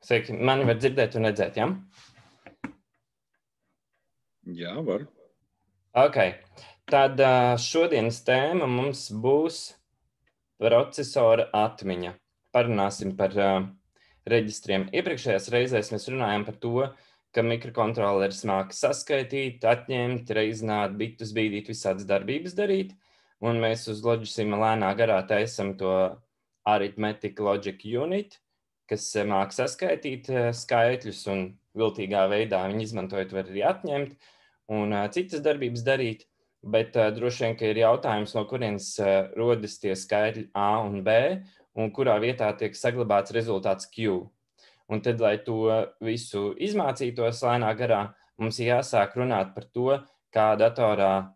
Sveiki, mani var dzirdēt un redzēt, ja? Jā, var. Ok, tad šodienas tēma mums būs procesora atmiņa. Parunāsim par reģistriem. Iepriekšējās reizēs mēs runājām par to, ka mikrokontroleris māca saskaitīt, atņemt, reizināt, bitus bīdīt, visādas darbības darīt, un mēs uz Logisima lēnā garā taisam to Arithmetic Logic Unit, kas māca saskaitīt skaitļus un viltīgā veidā viņi izmantojot var arī atņemt un citas darbības darīt, bet droši vien, ka ir jautājums, no kurienes rodas tie skaitļi A un B, un kurā vietā tiek saglabāts rezultāts Q. Un tad, lai to visu izmācītos lēnā garā, mums ir jāsāk runāt par to, kā datora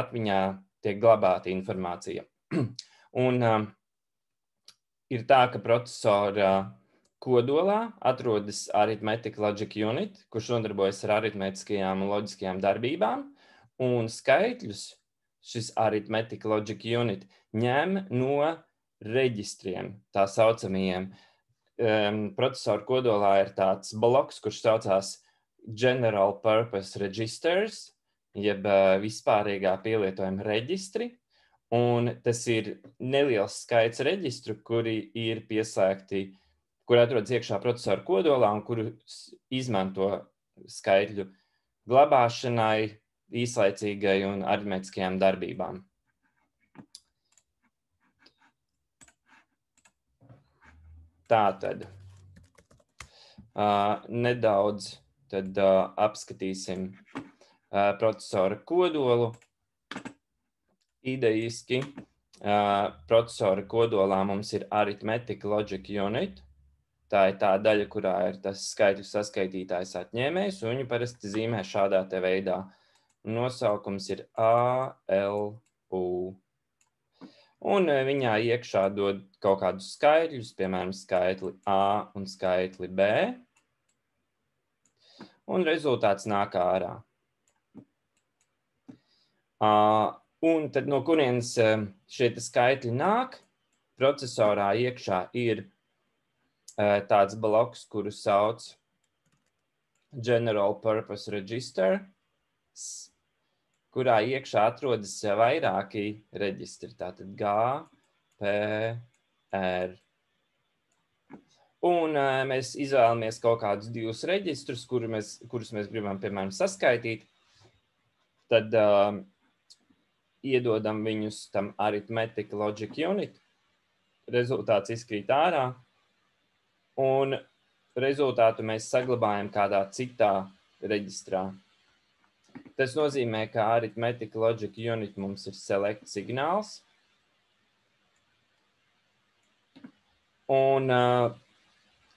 atmiņā tiek glabāta informācija. Un ir tā, ka procesora kodolā atrodas Arithmetic Logic Unit, kurš nodarbojas ar aritmētiskajām un loģiskajām darbībām, un skaitļus šis Arithmetic Logic Unit ņem no reģistriem, tā saucamajiem. Procesora kodolā ir tāds bloks, kurš saucās General Purpose Registers, jeb vispārīgā pielietojuma reģistri, un tas ir neliels skaits reģistru, kuri ir pieslēgti, kur atrodas iekšā procesora kodolā un kuru izmanto skaitļu glabāšanai, īslaicīgai un aritmētiskajām darbībām. Tātad nedaudz tad apskatīsim procesora kodolu. Idejiski procesora kodolā mums ir Arithmetic Logic Unit. Tā ir tā daļa, kurā ir tas skaitļu saskaitītājs atņēmējs, un viņu parasti zīmē šādā te veidā. Nosaukums ir ALU. Un viņā iekšā dod kaut kādus skaitļus, piemēram, skaitli A un skaitli B. Un rezultāts nāk ārā. Un tad no kurienes šie skaitļi nāk? Procesorā iekšā ir tāds bloks, kuru sauc General Purpose Register, kurā iekšā atrodas vairāki reģistri, tātad G, P, R. Un mēs izvēlamies kaut kādus divus reģistrus, kurus mēs gribam, piemēram, saskaitīt. Tad iedodam viņus tam Arithmetic Logic Unit. Rezultāts izkrīt ārā. Un rezultātu mēs saglabājam kādā citā reģistrā. Tas nozīmē, ka Arithmetic Logic Unit mums ir select signāls. Un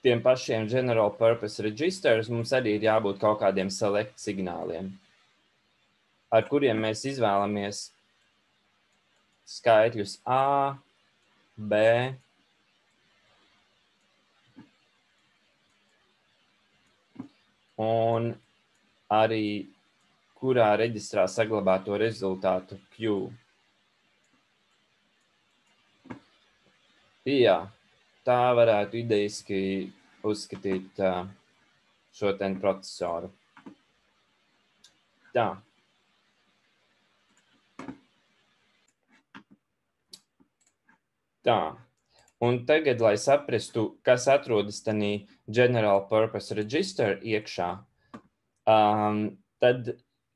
tiem pašiem General Purpose Registers mums arī ir jābūt kaut kādiem select signāliem, ar kuriem mēs izvēlamies skaitļus A, B, un arī kurā reģistrā saglabāt to rezultātu Q. Jā, tā varētu idejiski uzskatīt šo ten procesoru. Tā. Tā. Un tagad, lai saprastu, kas atrodas tanī General Purpose Register iekšā, tad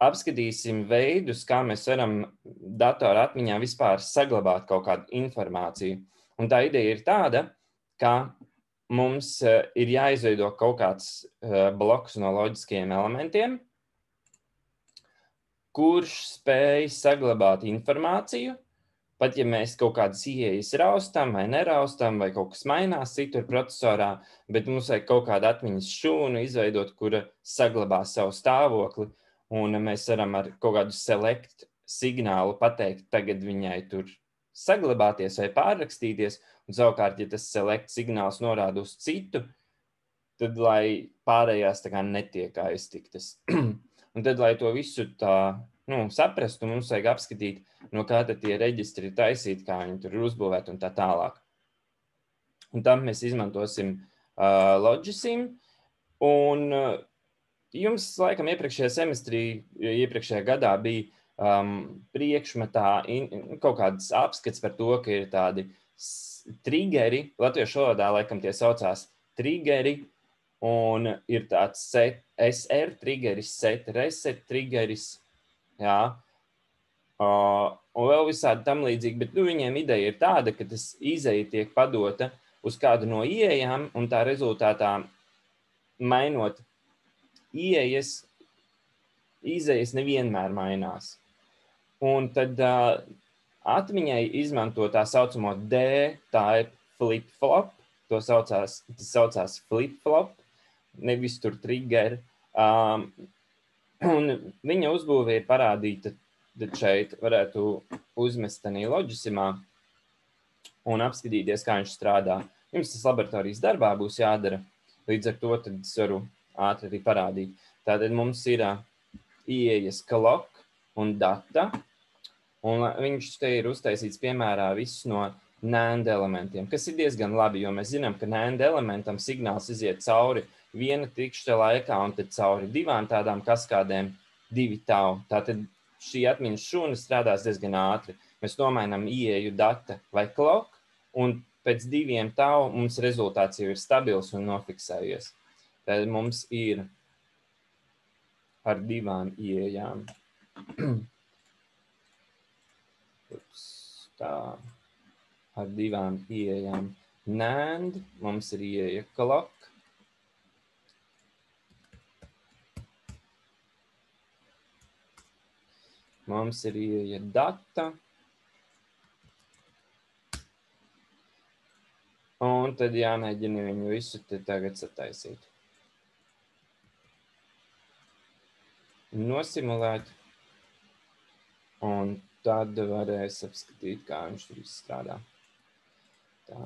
apskatīsim veidus, kā mēs varam datora atmiņā vispār saglabāt kaut kādu informāciju. Un tā ideja ir tāda, ka mums ir jāizveido kaut kāds bloks no loģiskajiem elementiem, kurš spēj saglabāt informāciju, pat ja mēs kaut kādas ieejas raustam vai neraustam, vai kaut kas mainās citur procesorā, bet mums vajag kaut kādu atmiņas šūnu izveidot, kura saglabā savu stāvokli. Un mēs varam ar kaut kādu select signālu pateikt, tagad viņai tur saglabāties vai pārrakstīties, un savukārt, ja tas select signāls norāda uz citu, tad, lai pārējās tā kā netiek aiztiktas. Un tad, lai to visu tā saprastu, mums vajag apskatīt, no kā tad tie reģistri ir taisīti, kā viņi tur ir uzbūvēti un tā tālāk. Un tam mēs izmantosim Logisim. Un jums, laikam, iepriekšējā gadā bija priekšmetā kaut kādas apskats par to, ka ir tādi triggeri, latviešu valodā, laikam, tie saucās triggeri, un ir tāds SR triggeris, set reset triggeris, jā, un vēl visādi tam līdzīgi, bet viņiem ideja ir tāda, ka tas izeja tiek padota uz kādu no ieejām, un tā rezultātā mainot ieejas, izejas nevienmēr mainās. Un tad atmiņai izmanto tā saucamo D-type flip-flop, tas saucās flip-flop, nevis tur trigger. Un viņa uzbūve ir parādīta, tad šeit varētu uzmest arī Logisimā un apskatīties, kā viņš strādā. Jums tas laboratorijas darbā būs jādara, līdz ar to tad es varu ātri arī parādīt. Tātad mums ir ieejas clock un data, un viņš te ir uztaisīts piemērā visus no NAND elementiem, kas ir diezgan labi, jo mēs zinām, ka NAND elementam signāls iziet cauri viena tikšķa laikā un tad cauri divām tādām kaskādēm 2 tau. Tātad šī atmiņas šūna strādās diezgan ātri. Mēs nomainām ieeju data vai clock, un pēc 2 tau mums rezultāts jau ir stabils un nofiksējies. Tad mums ir ar 2 ieejām. Tā, ar 2 ieejām NAND, mums ir ieeja clock. Mums ir ieeja data. Un tad jāmēģina viņu visu te tagad sataisīt. Nosimulēt. Un tad varēs apskatīt, kā viņš tur strādā. Tā.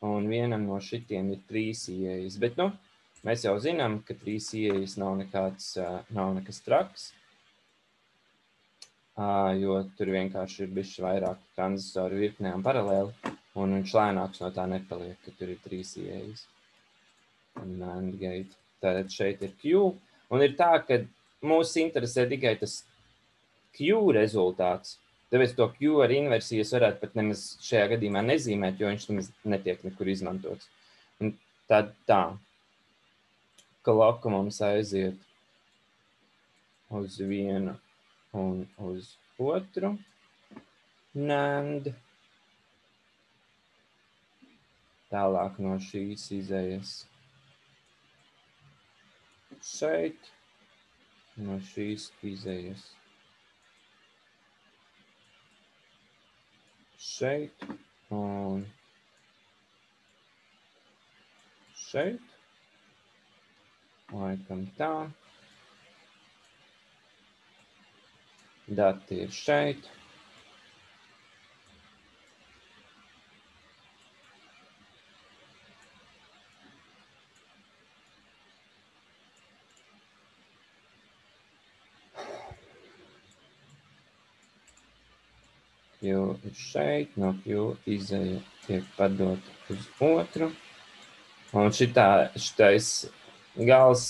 Un vienam no šitiem ir 3 ieejas. Bet, mēs jau zinām, ka 3 ieejas nav nekas traks, jo tur vienkārši ir bišķi vairāk tranzistoru virknēm paralēli, un viņš lēnāks no tā nepaliek, ka tur ir 3 ieejas. Un NAND gate. Tātad šeit ir Q, un ir tā, ka mūs interesē tikai tas Q rezultāts. Tāpēc to Q ar inversijas varētu pat nemaz šajā gadījumā nezīmēt, jo viņš nemaz netiek nekur izmantots. Un tad tā. Clock mums aiziet uz vienu un uz otru NAND. Tālāk no šīs izējas šeit, no šīs izējas šeit un šeit. Laikam tā. Dati ir šeit. Q ir šeit, no Q izēja tiek padota uz otru. Un šitais gals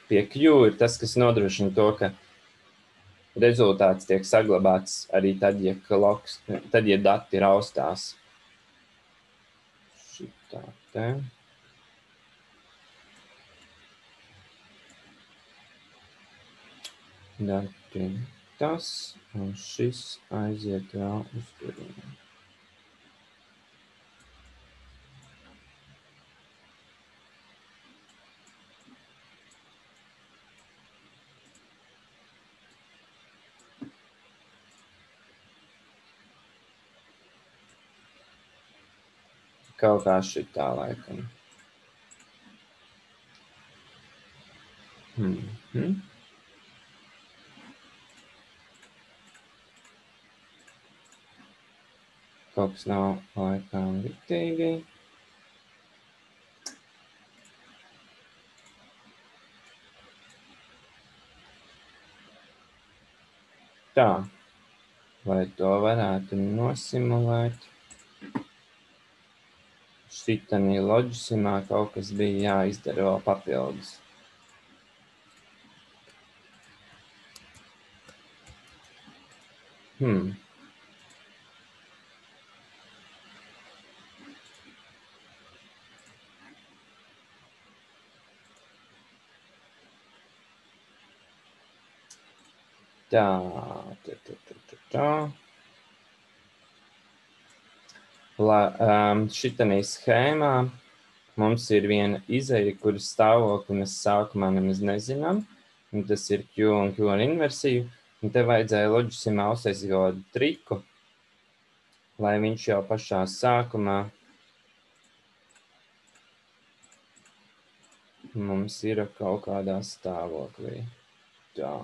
pie Q ir tas, kas nodrošina to, ka rezultāts tiek saglabāts arī tad, ja dati raustās. Šitā te. Dati tas, un šis aiziet vēl uz turieni. Kaut kā šitā laikam. Kaut kas nav laikam ritīgi. Tā, lai to varētu nosimulēt. Šitanī loģisimā kaut kas bija jāizdara vēl papildus. Tā. Šitanī schēmā mums ir viena izeja, kuras stāvokli mēs sākumā nemaz nezinām, un tas ir Q un Q ar inversiju, un te vajadzēja loģisimā uztaisīt kaut kādu triku, lai viņš jau pašā sākumā mums ir kaut kādā stāvoklī. Tā.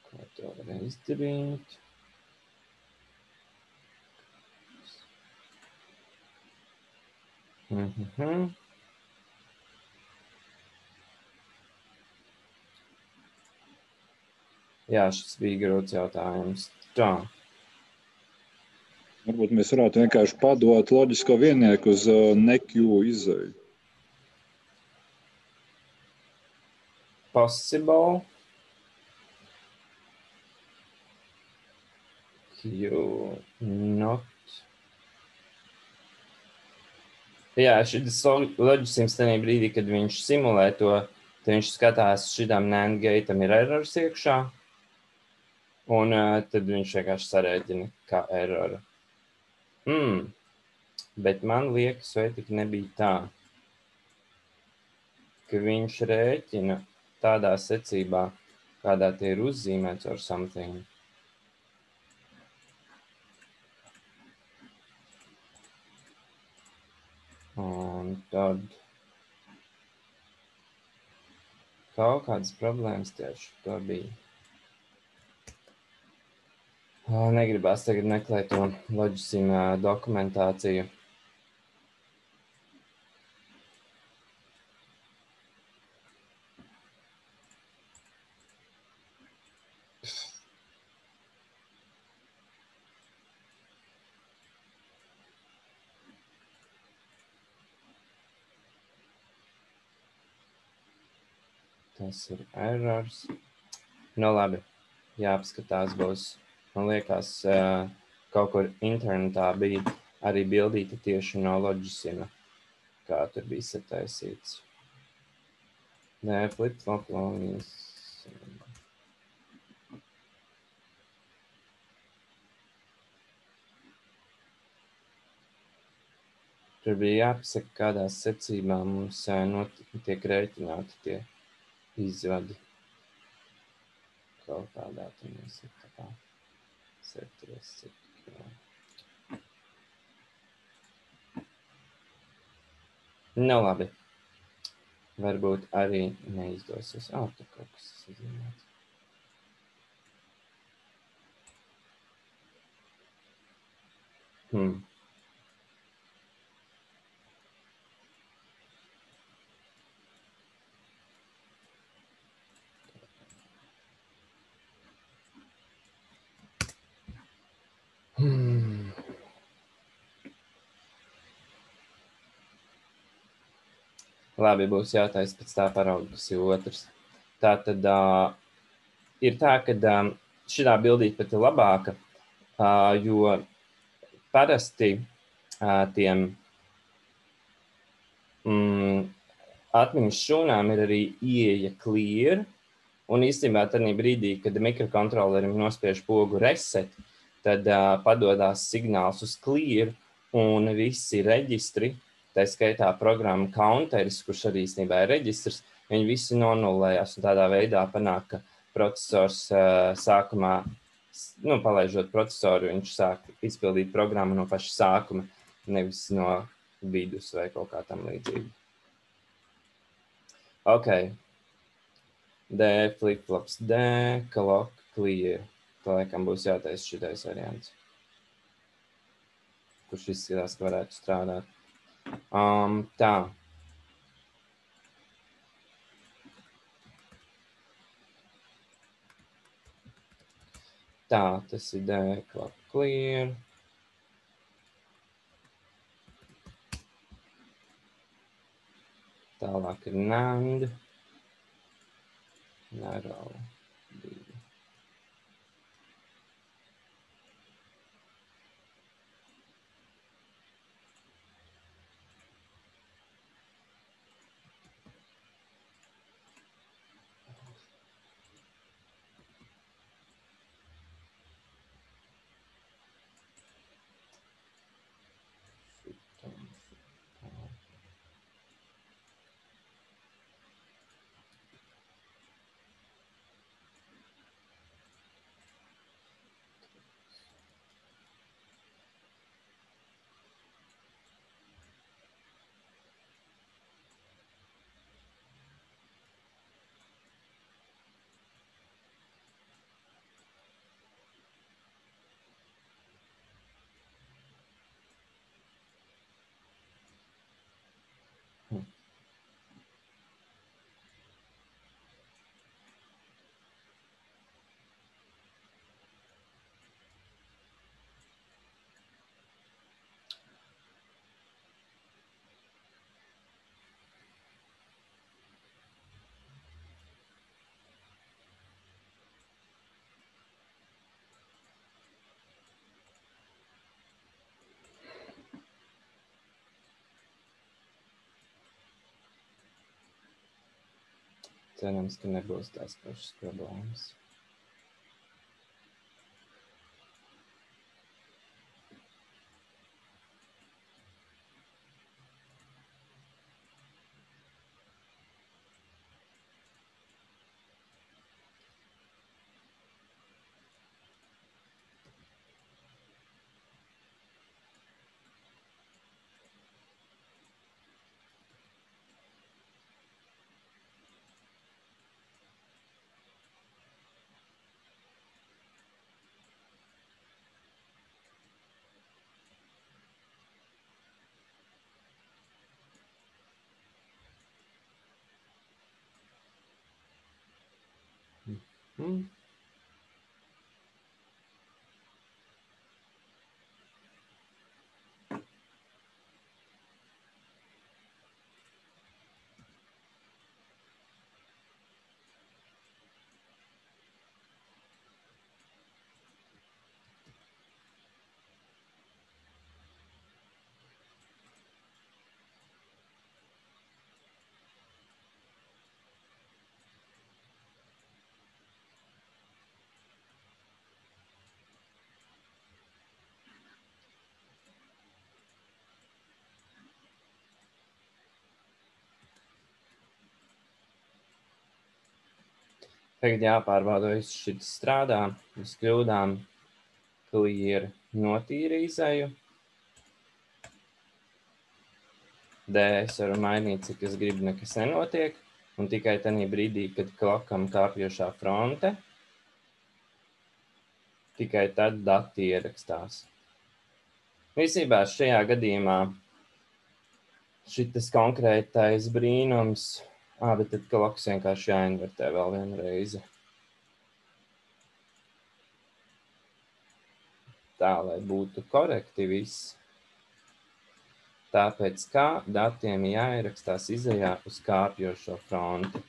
Kā to var izdarīt? Jā, šis bija grūts jautājums. Tā. Varbūt mēs varētu vienkārši padot loģisko viennieku uz ne-Q izeju. Possible. Q not. Jā, šis loģisms tenī brīdī, kad viņš simulē to, tad viņš skatās, šitam NAND gateam ir errors iekšā, un tad viņš vienkārši sarēķina kā erroru. Bet man liekas, vai tik nebija tā, ka viņš rēķina tādā secībā, kādā tie ir uzzīmēts or something. Un tad kaut kādas problēmas tieši to bija. Negribās tagad meklēt to loģismu dokumentāciju. Tas ir errors. Nu labi, jāapskatās būs. Man liekas, kaut kur internetā bija arī bildīta tieši no loģisima, kā tur bija sataisīts. Nē, flip-flop logins. Tur bija jāpasaka, kādās secībā mums tiek rēķināti tie izvadi. Kaut kādā tur mēs ir tā kā septies, cik. Nu labi. Varbūt arī neizdosies. Tur kaut kas sazīmēts. Labi, būs jātais pēc tā parauga, kas ir otrs. Tā tad ir tā, ka šitā bildīte pat ir labāka, jo parasti tiem atmiņas šūnām ir arī ieeja clear, un īstenībā tādā brīdī, kad mikrokontrolerim nospiež pogu reset, tad padodās signāls uz clear, un visi reģistri, tā skaitā programma counteris, kurš arī īstenībā ir reģistrs, viņi visi nonulējās, un tādā veidā panāk, ka procesors sākumā, palaižot procesoru, viņš sāk izpildīt programmu no paša sākuma, nevis no vidus vai kaut kā tam līdzīgi. Ok. D, flip-flops D, clock clear. Tā laikam būs jātaisa šitais variants, kurš izskatās, ka varētu strādāt. Tā. Tā, tas ir D, clock clear. Tālāk ir NAND. Narrow. Cerams, ka nebūs tās pašas problēmas. Tagad jāpārbauda, vai šis strādā, bez kļūdām, clear notīra izēju. D es varu mainīt, cik es gribu, nekas nenotiek. Un tikai tajā brīdī, kad klokam kāpjošā fronte, tikai tad dati ierakstās. Visībā šajā gadījumā šitas konkrētais brīnums, bet tad kloks vienkārši jāinvertē vēl vienu reizi. Tā, lai būtu korekti viss. Tāpēc, kā datiem jāierakstās izejā uz kāpjošo fronti.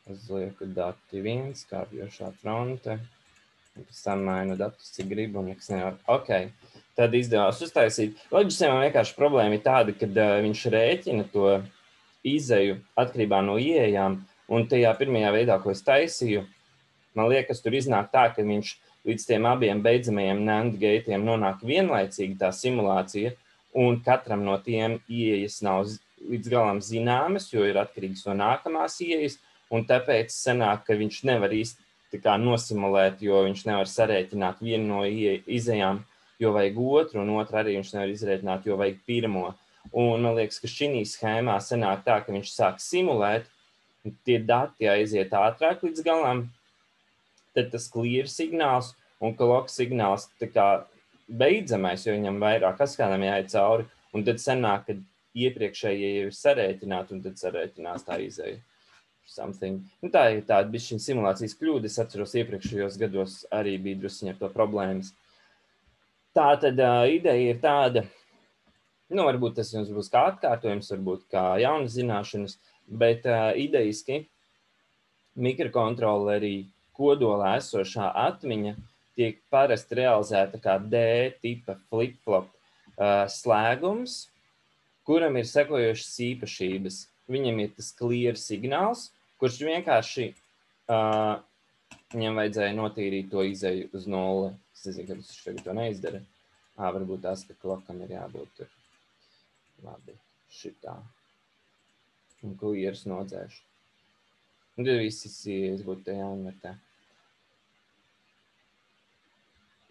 Es lieku dati 1, kāpjošā fronte. Un pēc tam mainu datus, cik gribu, un nekas nevar. Ok, tad izdevās uztaisīt. Loģiskiem vienkārši problēma ir tāda, kad viņš rēķina to izeju atkarībā no ieejām, un tajā pirmajā veidā, ko es taisīju, man liekas, tur iznāk tā, ka viņš līdz tiem abiem beidzamajiem NAND gateiem nonāk vienlaicīgi tā simulācija, un katram no tiem ieejas nav līdz galam zināmas, jo ir atkarīgs no nākamās ieejas, un tāpēc sanāk, ka viņš nevar īsti tā kā nosimulēt, jo viņš nevar sarēķināt vienu no izejām, jo vajag otru, un otru arī viņš nevar izrēķināt, jo vajag pirmo. Un man liekas, ka šī schēmā sanāk tā, ka viņš sāk simulēt, un tie dati aiziet ātrāk līdz galam, tad tas clear signāls un clock signāls tā kā beidzamais, jo viņam vairāk kādam jāiet cauri, un tad sanāk, ka iepriekšējie jau ir sarēķināti, un tad sarēķinās tā izeja. Nu, tā ir tāda bišķiņa simulācijas kļūda. Es atceros, iepriekšējos gados arī bija drusciņi ar to problēmas. Tā tad ideja ir tāda, nu, varbūt tas jums būs kā atkārtojums, varbūt kā jaunas zināšanas, Bet idejiski mikrokontrolerī kodolā esošā atmiņa tiek parasti realizēta kā D-tipa flip-flop slēgums, kuram ir sekojošas īpašības. Viņam ir tas clear signāls, kurš vienkārši viņam vajadzēja notīrīt to izeju uz nulli. Es nezinu, ka viņš tagad to neizdara. Varbūt tās, ka klokam ir jābūt tur. Labi, šitā. Un clears nodzēšu. Un tad visas ieejas būtu te jāinvertē.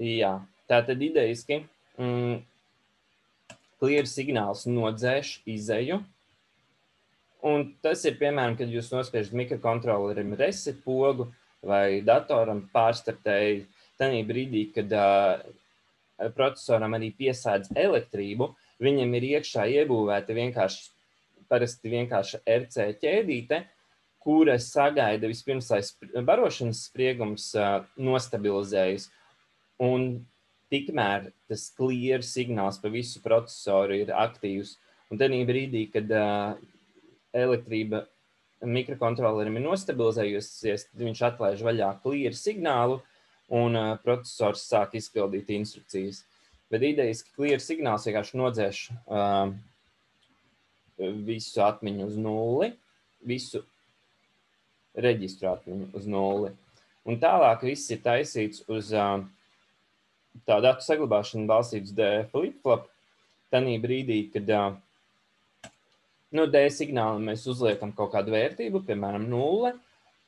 Jā, tātad idejiski clear signāls nodzēš izeju. Un tas ir, piemēram, kad jūs nospiežat mikrokontrolerim reset pogu vai datoram pārstartēji tanī brīdī, kad procesoram arī piesādz elektrību, viņam ir iekšā iebūvēta parasti vienkārša RC ķēdīte, kura sagaida vispirms, lai barošanas spriegums nostabilizējas. Un tikmēr tas clear signāls pa visu procesoru ir aktīvs. Un tanī brīdī, kad elektrība mikrokontrolerim ir nostabilizējusies, tad viņš atlaiž vaļā clear signālu un procesors sāk izpildīt instrukcijas. Bet idejiski clear signāls vienkārši nodzēš visu atmiņu uz nulli, visu reģistru atmiņu uz nulli. Un tālāk viss ir taisīts uz tā datu saglabāšanu balstīts D flip-flop. Tanī brīdī, kad D signālam mēs uzliekam kaut kādu vērtību, piemēram, 0,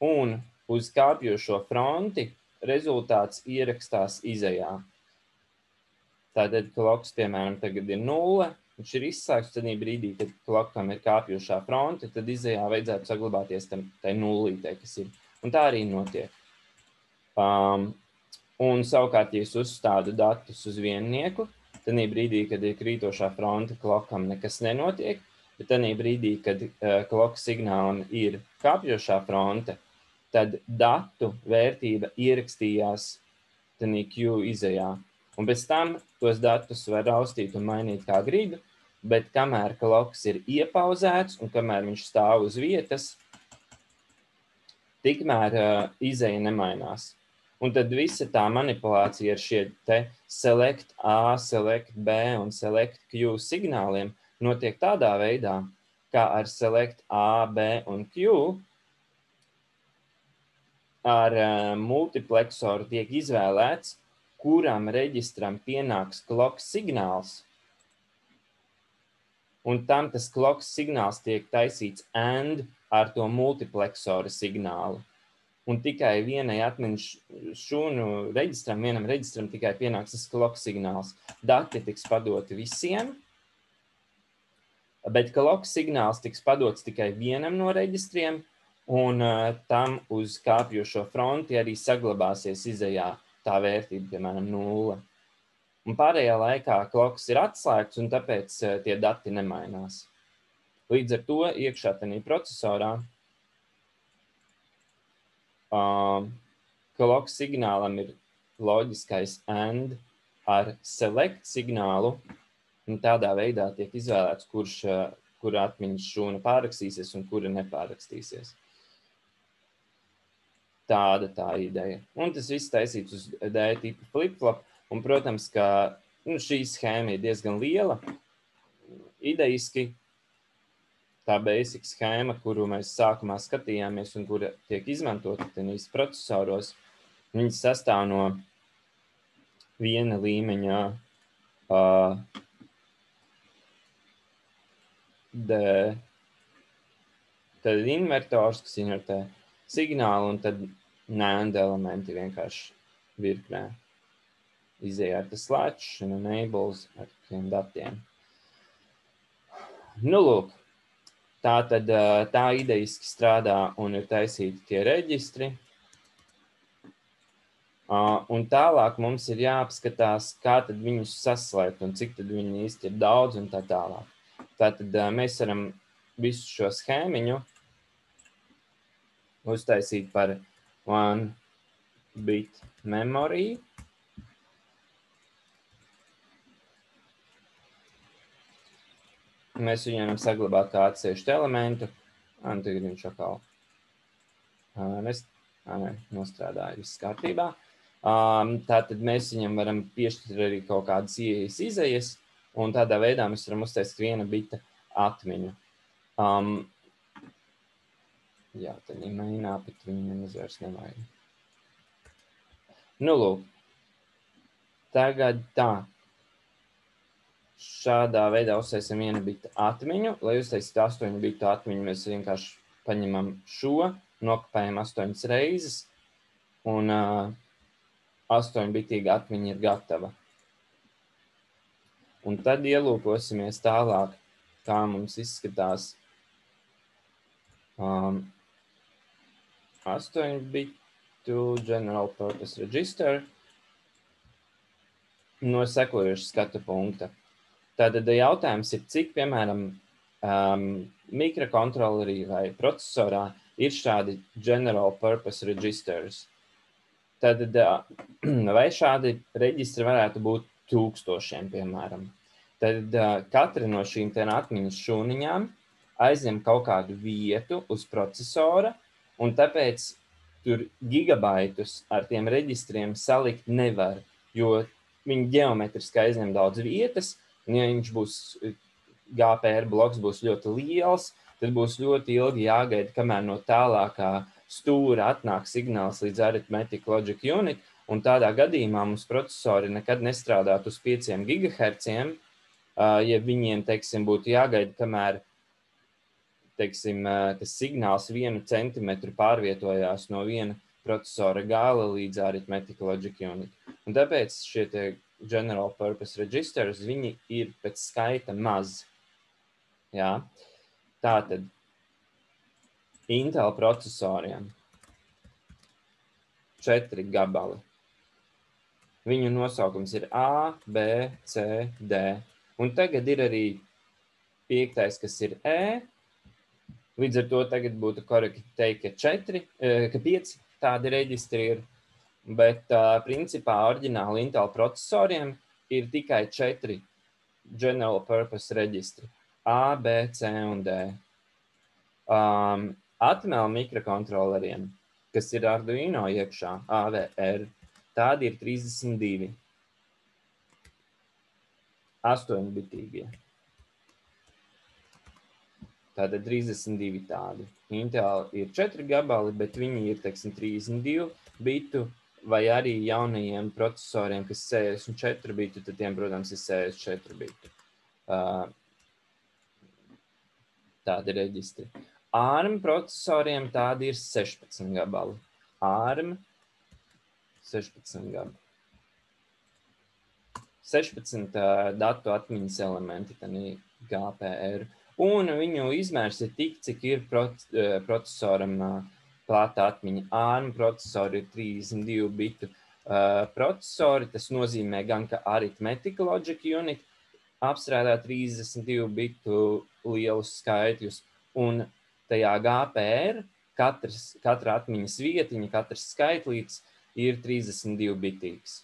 un uz kāpjošo fronti rezultāts ierakstās izejā. Tātad kloks, piemēram, tagad ir 0, viņš ir izslēgts, tanī brīdī, kad klokam ir kāpjošā fronti, tad izejā vajadzētu saglabāties tai nullītei, kas ir. Un tā arī notiek. Un savukārt, ja es uzstādu datus uz viennieku, tanī brīdī, kad ir krītošā fronte, klokam nekas nenotiek, bet tanī brīdī, kad kloka signālam ir kāpjošā fronte, tad datu vērtība ierakstījās tanī Q izejā. Un pēc tam tos datus var raustīt un mainīt kā grib, bet kamēr kloks ir iepauzēts un kamēr viņš stāv uz vietas, tikmēr izeja nemainās. Un tad visa tā manipulācija ar šie te select A, select B un select Q signāliem notiek tādā veidā, kā ar select A, B un Q ar multipleksoru tiek izvēlēts, kuram reģistram pienāks kloks signāls, un tam tas kloks signāls tiek taisīts AND ar to multipleksora signālu. Un tikai vienai atmiņas šūnu reģistram, vienam reģistram tikai pienāks tas kloks signāls. Dati tiks padoti visiem, bet kloks signāls tiks padots tikai vienam no reģistriem, un tam uz kāpjošo fronti arī saglabāsies izejā tā vērtība, piemēram, 0. Un pārējā laikā kloks ir atslēgts, un tāpēc tie dati nemainās. Līdz ar to iekšā tanī procesorā kloks signālam ir loģiskais AND ar select signālu, un tādā veidā tiek izvēlēts, kura atmiņas šūna pārrakstīsies un kura nepārrakstīsies. Tāda tā ideja. Un tas viss taisīts uz D-tipa flip-flop. Un, protams, ka šī schēma ir diezgan liela. Idejiski tā basic schēma, kuru mēs sākumā skatījāmies un kura tiek izmantota tenīs procesoros, viņi sastāv no viena līmeņa tad invertors, kas invertē signālu, un tad NAND elementi vienkārši virknē. Izejā ar tas latch un enables ar tiem datiem. Nu, lūk, tā idejiski strādā un ir taisīti tie reģistri. Un tālāk mums ir jāapskatās, kā tad viņus saslēgt un cik tad viņi īsti ir daudz un tā tālāk. Tātad mēs varam visu šo schēmiņu uztaisīt par 1 bit memory. Mēs viņu varam saglabāt kā atsevišķu elementu, Tagad viņš atkal nostrādāja, viss kārtībā. Tātad mēs viņam varam piešķirt arī kaut kādas ieejas izejas, un tādā veidā mēs varam uztaisīt viena bita atmiņu. Jā, tad ir mainā, bet viņam uzvairs nevajag. Nu, lūk. Tagad tā. Šādā veidā uztaisam viena bita atmiņu. Lai uztaisītu 8 bitu atmiņu, mēs vienkārši paņemam šo, nokopējam 8 reizes, un 8-bitīga atmiņa ir gatava. Un tad ielūkosimies tālāk, kā mums izskatās 8-bitu General Purpose Register no sekojoša skatu punkta. Tātad jautājums ir, cik, piemēram, mikrokontrolerī vai procesorā ir šādi General Purpose Registers. Tātad, vai šādi reģistri varētu būt 1000, piemēram. Tad katra no šīm atmiņas šūniņām aizņem kaut kādu vietu uz procesora, un tāpēc tur gigabaitus ar tiem reģistriem salikt nevar, jo viņi ģeometriski aizņem daudz vietas, un ja viņš būs, GPR bloks būs ļoti liels, tad būs ļoti ilgi jāgaida, kamēr no tālākā stūra atnāk signāls līdz Arithmetic Logic Unit, un tādā gadījumā mums procesori nekad nestrādāt uz 5 GHz, ja viņiem, teiksim, būtu jāgaida, kamēr, teiksim, tas signāls 1 centimetru pārvietojās no viena procesora gala līdz Arithmetic Logic Unit. Un tāpēc šie General Purpose Registers, viņi ir pēc skaita maz. Jā. Tātad, Intel procesoriem 4 gabali. Viņu nosaukums ir A, B, C, D. Un tagad ir arī 5, kas ir E. Līdz ar to tagad būtu korekti teikt, ka 5 tādi reģistri ir. Bet principā oriģināli Intel procesoriem ir tikai 4 General Purpose reģistri. A, B, C un D. Atmēl mikrokontroleriem, kas ir Arduino iekšā, AVR, tādi ir 32. 8-bitīgie. Tātad 32 tādi. Intel ir 4 gabali, bet viņi ir, teiksim, 32 bitu, vai arī jaunajiem procesoriem, kas 64 bitu, tad tiem, protams, ir 64 bitu. Tādi reģistri. ARM procesoriem tādi ir 16 gabali. ARM 16 gabali. 16 datu atmiņas elementi, tad ir GPR. Un viņu izmērs ir tik, cik ir procesoram plāta atmiņa. ARM procesori ir 32 bitu procesori. Tas nozīmē gan, ka Arithmetic Logic Unit apstrādā 32 bitu lielus skaitļus. Un tajā GPR katra atmiņas vietiņa, katrs skaitlīts ir 32 bitīgs.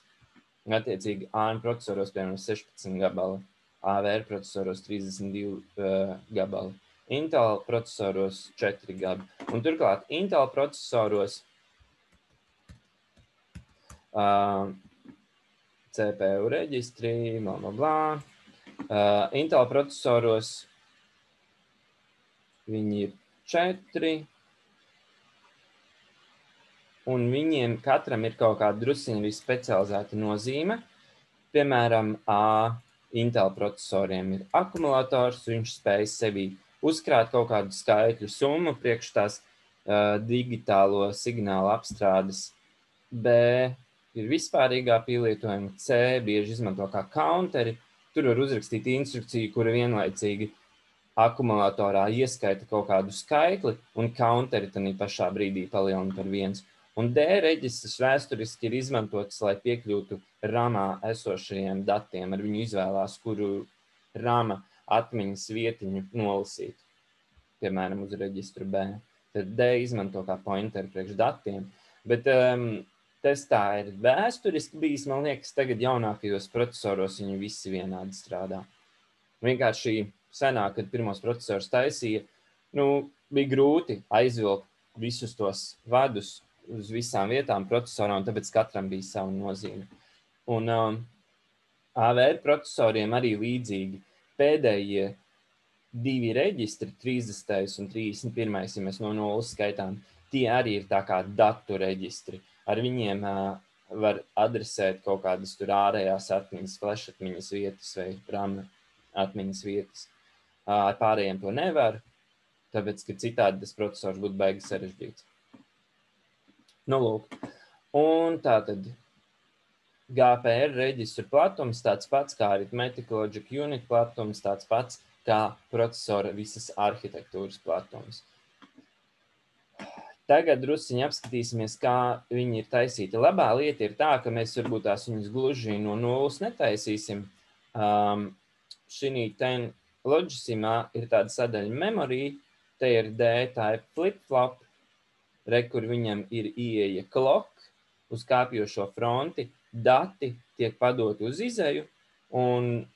Attiecīgi ARM procesoros, piemēram, 16 gabali. AVR procesoros 32 gabali. Intel procesoros 4 gabali. Un turklāt Intel procesoros CPU reģistri, Intel procesoros viņi ir 4. Un viņiem katram ir kaut kāda drusiņa specializēta nozīme. Piemēram, Intel procesoriem ir akumulators, viņš spēj sevī uzkrāt kaut kādu skaitļu summu priekš tās digitālo signālu apstrādes. B ir vispārīgā pielietojuma, C bieži izmanto kā counteri. Tur var uzrakstīt instrukciju, kura vienlaicīgi akumulatorā ieskaita kaut kādu skaitli un counteri tanī pašā brīdī palielina par 1. Un D reģistrs vēsturiski ir izmantots, lai piekļūtu RAM-ā esošajiem datiem. Ar viņu izvēlās, kuru RAM atmiņas vietiņu nolasīt, piemēram, uz reģistru B. Tad D izmanto kā pointeru priekš datiem. Bet tas tā ir vēsturiski bijis, man liekas, tagad jaunākajos procesoros viņi visi vienādi strādā. Vienkārši senāk, kad pirmos procesorus taisīja, bija grūti aizvilkt visus tos vadus uz visām vietām procesorā, un tāpēc katram bija sava nozīme. Un AVR procesoriem arī līdzīgi pēdējie 2 reģistri, 30. un 31. ja mēs no 0 skaitām, tie arī ir tā kā datu reģistri. Ar viņiem var adresēt kaut kādas tur ārējās atmiņas, flash atmiņas vietas vai RAM atmiņas vietas. Ar pārējiem to nevar, tāpēc, ka citādi tas procesors būtu baigi sarežģīts. Nu, lūk. Un tātad GPR reģistru platums tāds pats kā Arithmetic Logic Unit platums, tāds pats kā procesora visas arhitektūras platums. Tagad drusciņi apskatīsimies, kā viņi ir taisīti. Labā lieta ir tā, ka mēs varbūt tās viņus gluži no 0 netaisīsim. Šī ten Logisimā ir tāda sadaļa memory, te ir D-type flip-flop, kur viņam ir ieeja clock uz kāpjošo fronti, dati tiek padoti uz izeju, un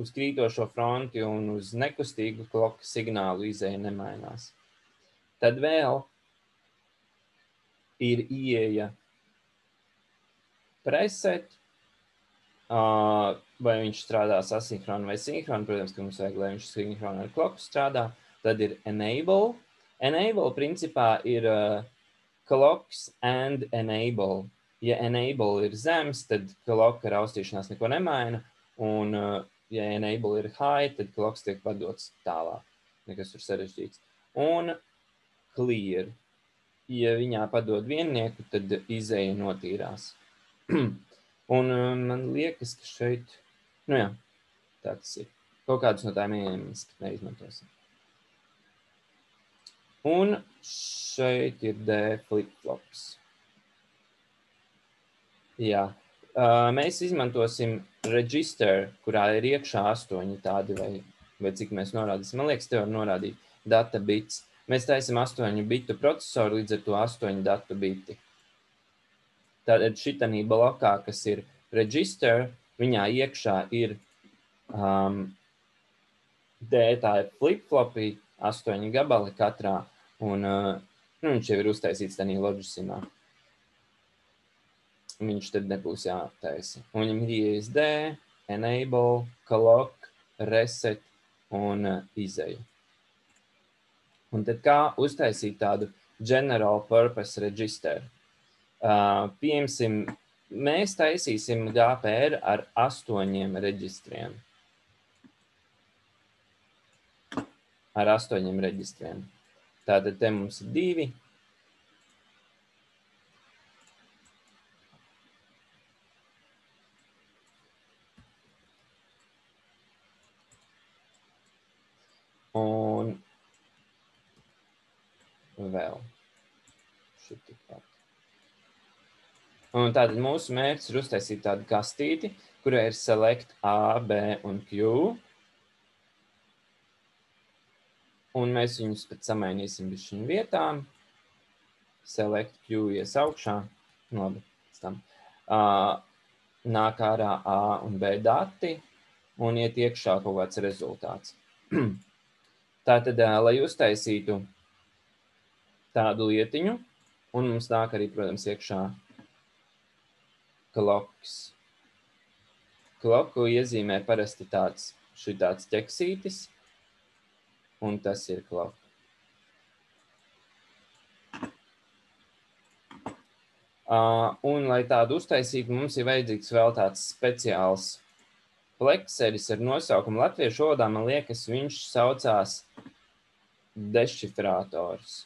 uz krītošo fronti un uz nekustīgu clock signālu izeja nemainās. Tad vēl ir ieeja preset, vai viņš strādās asinhroni vai sinhroni, protams, ka mums vajag, lai viņš sinhroni ar clock strādā. Tad ir enable. Enable principā ir clocks and enable. Ja enable ir zems, tad clock ar austīšanās neko nemaina, un ja enable ir high, tad clocks tiek padots tālāk. Nekas tur sarežģīts. Un clear. Ja viņā padod viennieku, tad izeja notīrās. Un man liekas, ka šeit, nu jā, tā tas ir. Kaut kādus no tām ieejamas neizmantosim. Un šeit ir D flip-flops. Jā. Mēs izmantosim register, kurā ir iekšā 8 tādi, vai cik mēs norādīsim. Man liekas, te var norādīt data bits. Mēs taisam 8 bitu procesoru, līdz ar to 8 datu biti. Tātad šitanī blokā, kas ir register, viņā iekšā ir D-type flip-flopi, 8 gabali katrā, un viņš jau ir uztaisīts tādā Logisimā. Viņš tad nebūs jātaisa. Un viņam ir ISD, enable, clock, reset un izeja. Un tad kā uztaisīt tādu general purpose register? Pieņemsim, mēs taisīsim GPR ar 8 reģistriem. Ar 8 reģistriem. Tātad te mums ir 2. Un vēl. Un tātad mūsu mērķis ir uztaisīt tādu kastīti, kurā ir select A, B un Q. Un mēs viņus pēc samainīsim bišķiņu vietām. Select Q ies augšā. Labi, pēc tam. Nāk ārā A un B dati un iet iekšā kaut kāds rezultāts. Tātad, lai uztaisītu tādu lietiņu, un mums nāk arī, protams, iekšā clocks. Clocku iezīmē parasti šitāds ķeksītis, un tas ir clock. Un, lai tādu uztaisītu, mums ir vajadzīgs vēl tāds speciāls plekseris ar nosaukumu latviešu valodā, man liekas, viņš saucās dešifrātors.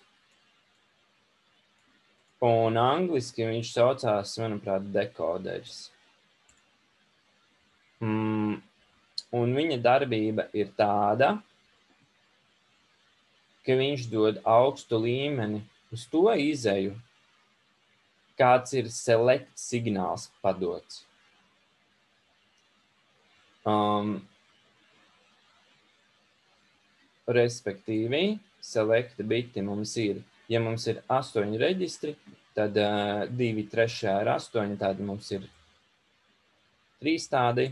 Un angliski viņš saucās, manuprāt, dekoderis. Un viņa darbība ir tāda, ka viņš dod augstu līmeni uz to izeju, kāds ir select signāls padots. Respektīvi, select biti mums ir, ja mums ir 8 reģistri, tad 2/3 ar 8, tad mums ir 3 tādi.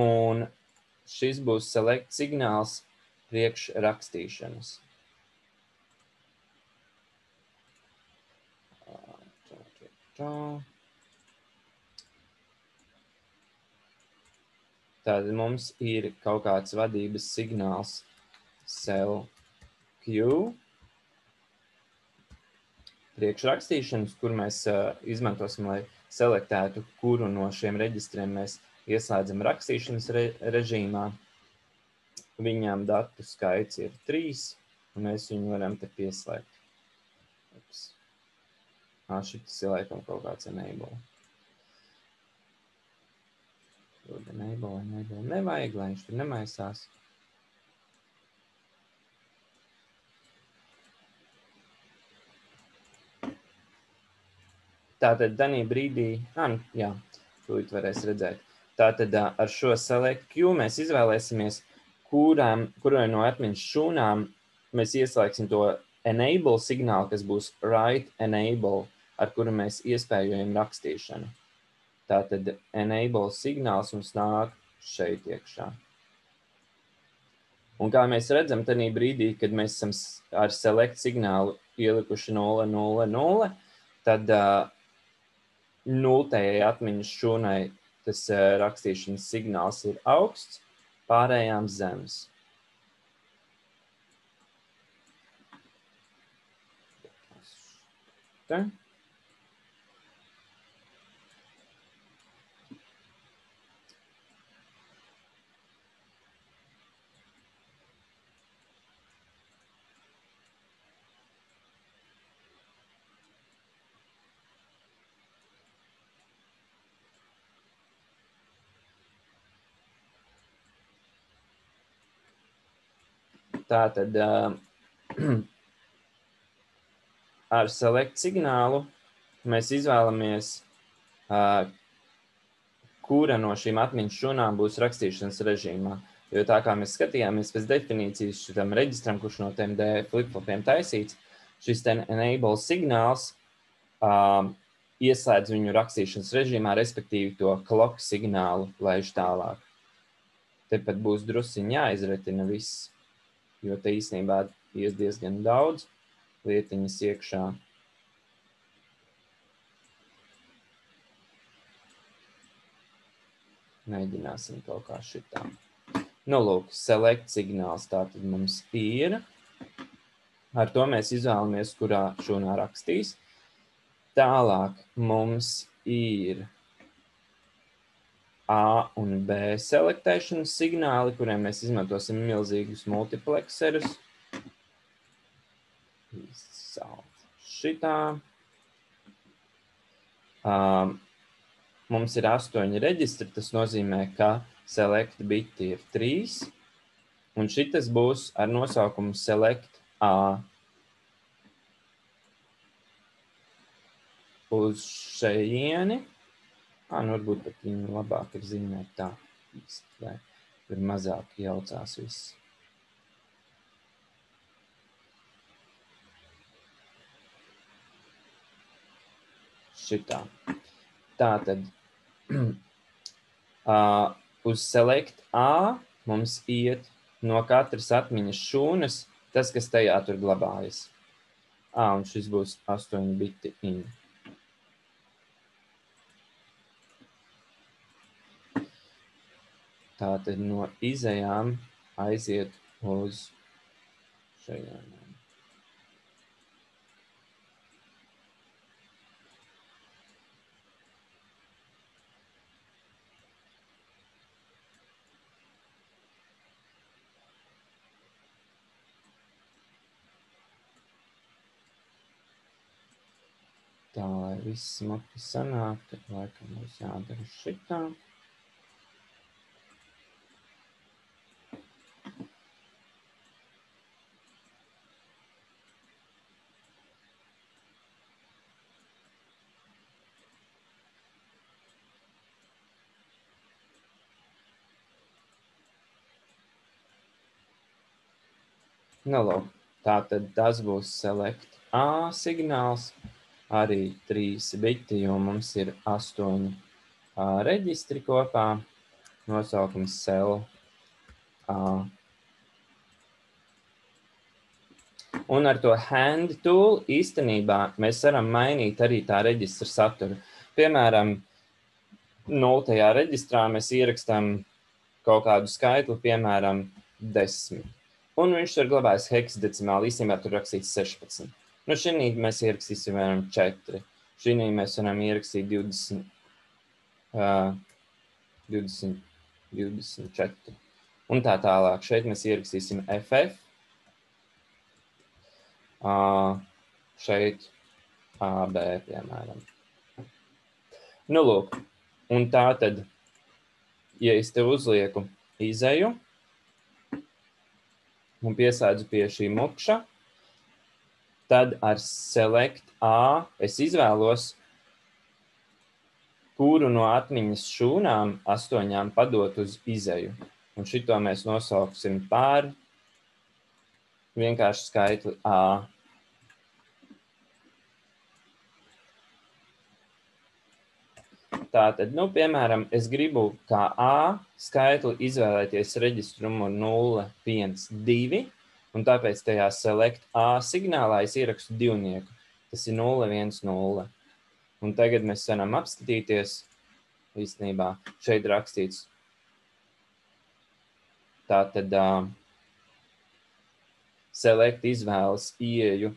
Un šis būs select signāls priekšrakstīšanas. Tad mums ir kaut kāds vadības signāls cell Q priekšrakstīšanas, kur mēs izmantosim, lai selektētu, kuru no šiem reģistriem mēs ieslēdzam rakstīšanas režīmā. Viņām datu skaits ir 3, un mēs viņu varam te pieslēgt. Šitas ir laikam kaut kāds enable. Enable. Nevajag, lai viņš tur nemaisās. Tātad danī brīdī, jā, tūlīt varēs redzēt. Tātad ar šo select Q mēs izvēlēsimies, kurai no atmiņas šūnām mēs ieslēgsim to enable signālu, kas būs write enable, ar kuru mēs iespējojam rakstīšanu. Tātad enable signāls mums nāk šeit iekšā. Un kā mēs redzam, tanī brīdī, kad mēs esam ar select signālu ielikuši 0, 0, 0, tad nultajai atmiņas šūnai tas rakstīšanas signāls ir augsts, pārējām zemes. Tā. Tātad ar select signālu mēs izvēlamies, kura no šīm atmiņas šūnām būs rakstīšanas režīmā. Jo tā kā mēs skatījāmies pēc definīcijas šitam reģistram, kurš no tiem D flip-flopiem taisīts, šis ten enable signāls ieslēdz viņu rakstīšanas režīmā, respektīvi to clock signālu laiž tālāk. Te pat būs drusiņ jāizretina viss. Jo te īstenībā ies diezgan daudz lietiņas iekšā. Mēģināsim kaut kā šitā. Nu, lūk, select signāls tātad mums ir. Ar to mēs izvēlamies, kurā šūnā rakstīs. Tālāk mums ir A un B selektēšanas signāli, kuriem mēs izmantosim milzīgus multiplexerus. Šitā. Mums ir 8 reģistri, tas nozīmē, ka select biti ir 3, un šitas būs ar nosaukumu select A. Uz šeieni. Nu varbūt pat viņu labāk ir zīmēt tā, lai tur mazāk jaucās viss. Šitā. Tātad uz select A mums iet no katras atmiņas šūnas tas, kas tajā tur glabājas. Un šis būs 8 biti in. Tātad no izejām aiziet uz šajām. Tā, lai viss smuki sanāk, tad laikam mums jādara šitā. Nu, lūk, tātad tas būs select A signāls, arī 3 biti, jo mums ir 8 reģistri kopā, nosaukums cell A. Un ar to hand tool īstenībā mēs varam mainīt arī tā reģistra saturu. Piemēram, 0. reģistrā mēs ierakstām kaut kādu skaitli, piemēram, 10. Un viņš tur glabājas heksadecimāli, īstenībā tur rakstīts 16. Nu, šī mēs ierakstīsim, piemēram, 4. Šī mēs varam ierakstīt 20, 24. Un tā tālāk. Šeit mēs ierakstīsim FF. Šeit AB, piemēram. Nu, lūk. Un tā tad, ja es te uzlieku izeju un piesēdzu pie šī mukša, tad ar Select A es izvēlos, kuru no atmiņas šūnām 8 padot uz izeju. Un šito mēs nosauksim par vienkārši skaitli A. Tātad, nu, piemēram, es gribu kā A skaitli izvēlēties reģistru numuru 0, 1, 2, un tāpēc tajā Select A signālā es ierakstu divnieku. Tas ir 0, 1, 0. Un tagad mēs varam apskatīties, īstenībā, šeit rakstīts. Tātad Select izvēlas ieeju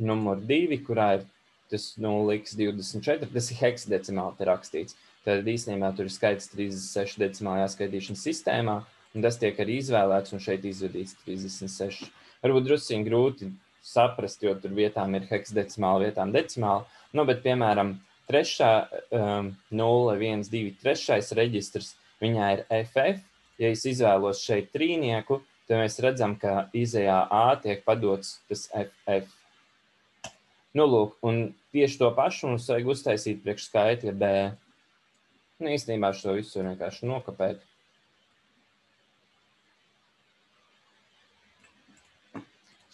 numuru 2, kurā ir tas 0x24, tas ir heksadecimāli te rakstīts. Tad īstenībā tur ir skaits 36 decimālajā skaitīšanas sistēmā, un tas tiek arī izvēlēts, un šeit izvedīts 36. Varbūt drusciņ grūti saprast, jo tur vietām ir heksadecimāli, vietām decimāli. Nu, bet, piemēram, 0, 1, 2, 3. reģistrs, viņā ir FF. Ja es izvēlos šeit trīnieku, tad mēs redzam, ka izejā A tiek padots tas FF. Nu, lūk, un tieši to pašu mums vajag uztaisīt priekš skaitļa B. Nu, īstenībā šo visu vienkārši nokopēt.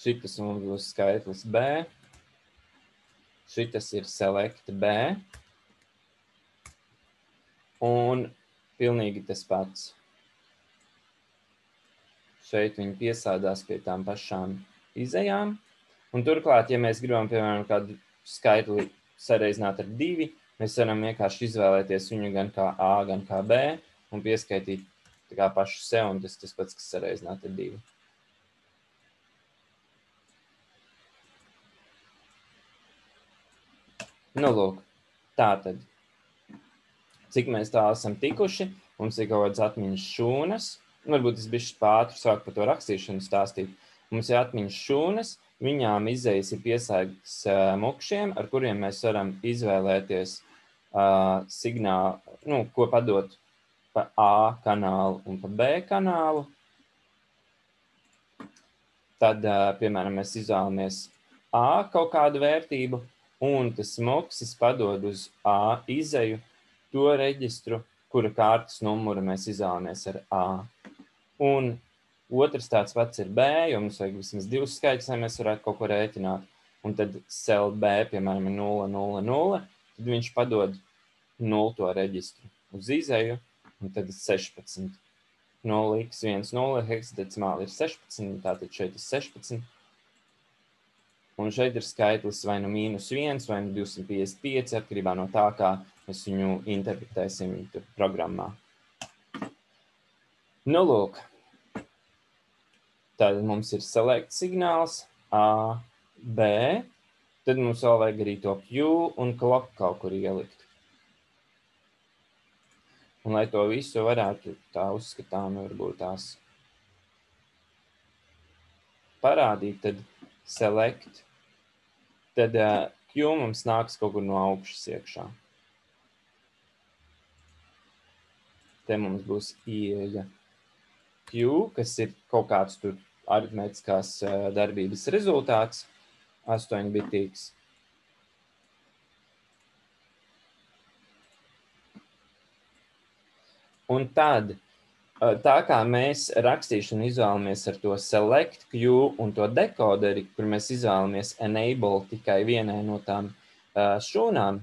Šitas mums būs skaitlis B. Šitas ir Select B. Un pilnīgi tas pats. Šeit viņi piesādās pie tām pašām izejām. Un turklāt, ja mēs gribam, piemēram, kādu skaitli sareizināt ar 2, mēs varam vienkārši izvēlēties viņu gan kā A, gan kā B un pieskaitīt tā kā pašu sev, un tas pats, kas sareizināt ar 2. Nu, lūk, tātad, cik mēs tā esam tikuši, mums ir kaut kādas atmiņas šūnas, varbūt es bišķi pātru sāku par to rakstīšanu stāstīt, mums ir atmiņas šūnas, viņām izejas ir piesaiktas mukšiem, ar kuriem mēs varam izvēlēties signālu, nu, ko padot pa A kanālu un pa B kanālu. Tad, piemēram, mēs izvēlamies A kaut kādu vērtību, un tas muksis padod uz A izeju to reģistru, kura kārtas numuru mēs izvēlamies ar A. Un otrs tāds pats ir B, jo mums vajag vismaz 2 skaitļus, lai mēs varētu kaut ko rēķināt. Un tad cell B, piemēram, ir 0, 0, 0, tad viņš padod 0. reģistru uz izeju, un tad 16. 0x1, 0, heksadecimāli ir 16, tātad šeit ir 16. Un šeit ir skaitlis vai nu -1, vai nu 255, atkarībā no tā, kā mēs viņu interpretēsim programmā. Nu, lūk. Tad mums ir select signāls A, B, tad mums vēl vajag arī to Q un clock kaut kur ielikt. Un lai to visu varētu tā uzskatām, varbūt tās parādīt, tad select, tad Q mums nāks kaut kur no augšas iekšā. Te mums būs ieeja Q, kas ir kaut kāds tur aritmētiskās darbības rezultāts, 8-bitīgs. Un tad, tā kā mēs rakstīšanu izvēlamies ar to select Q un to dekoderi, kur mēs izvēlamies enable tikai vienai no tām šūnām,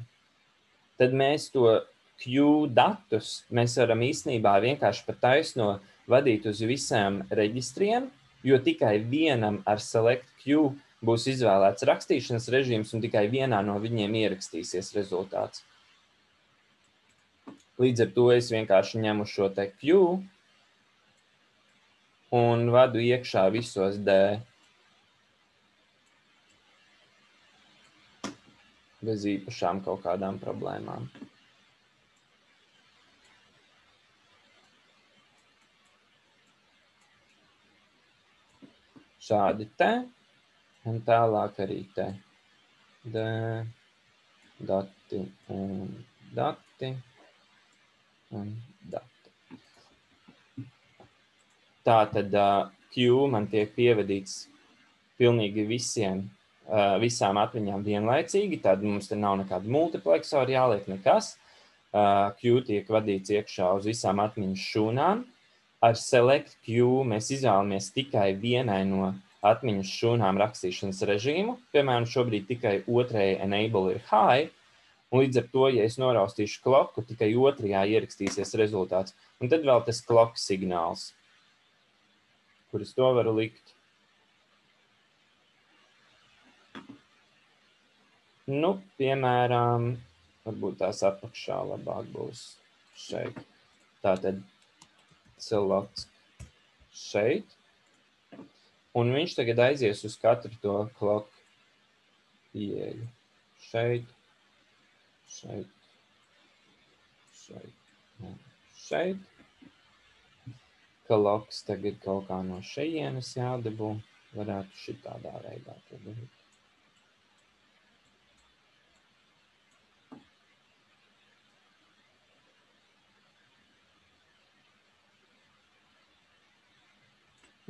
tad mēs to Q datus mēs varam īstenībā vienkārši pa taisno vadīt uz visiem reģistriem, jo tikai vienam ar select Q būs izvēlēts rakstīšanas režīms un tikai vienā no viņiem ierakstīsies rezultāts. Līdz ar to es vienkārši ņemu šo te Q un vadu iekšā visos D. Bez īpašām kaut kādām problēmām. Šādi te, un tālāk arī te. D, dati un dati un dati. Tātad Q man tiek pievadīts pilnīgi visām atmiņām vienlaicīgi, tad mums te nav nekāda multiplexora jāliek nekas. Q tiek vadīts iekšā uz visām atmiņas šūnām. Ar select Q mēs izvēlamies tikai vienai no atmiņas šūnām rakstīšanas režīmu. Piemēram, šobrīd tikai otrajai enable ir high, un līdz ar to, ja es noraustīšu kloku, tikai otrajā ierakstīsies rezultāts. Un tad vēl tas clock signāls, kur es to varu likt. Nu, piemēram, varbūt tās apakšā labāk būs šeit. Tātad select šeit. Un viņš tagad aizies uz katru to clock ieeju. Šeit, šeit, šeit, šeit. Clocks tagad kaut kā no šejienes jādabū. Varētu šitādā veidā to darīt.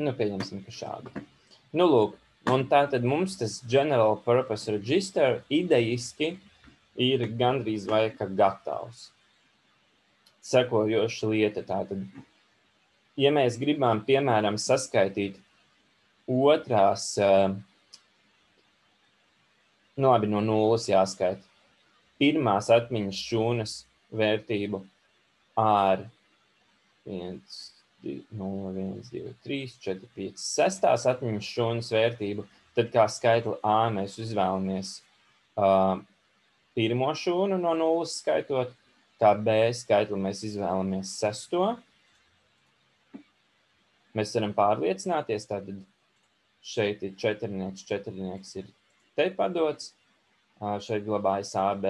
Nu, pieņemsim, ka šādi. Nu, lūk, un tātad mums tas General Purpose Register idejiski ir gandrīz vai kā gatavs. Sekojoša lieta tātad. Ja mēs gribam, piemēram, saskaitīt otrās, nu labi, no nulles jāskaita, pirmās atmiņas šūnas vērtību ar 1, 0, 1, 2, 3, 4, 5, 6 atmiņas šūnas vērtību, tad kā skaitli A mēs izvēlamies pirmo šūnu no nulles skaitot, kā B skaitli mēs izvēlamies 6. Mēs varam pārliecināties, tātad šeit ir četrnieks ir te padots, šeit glabājas AB,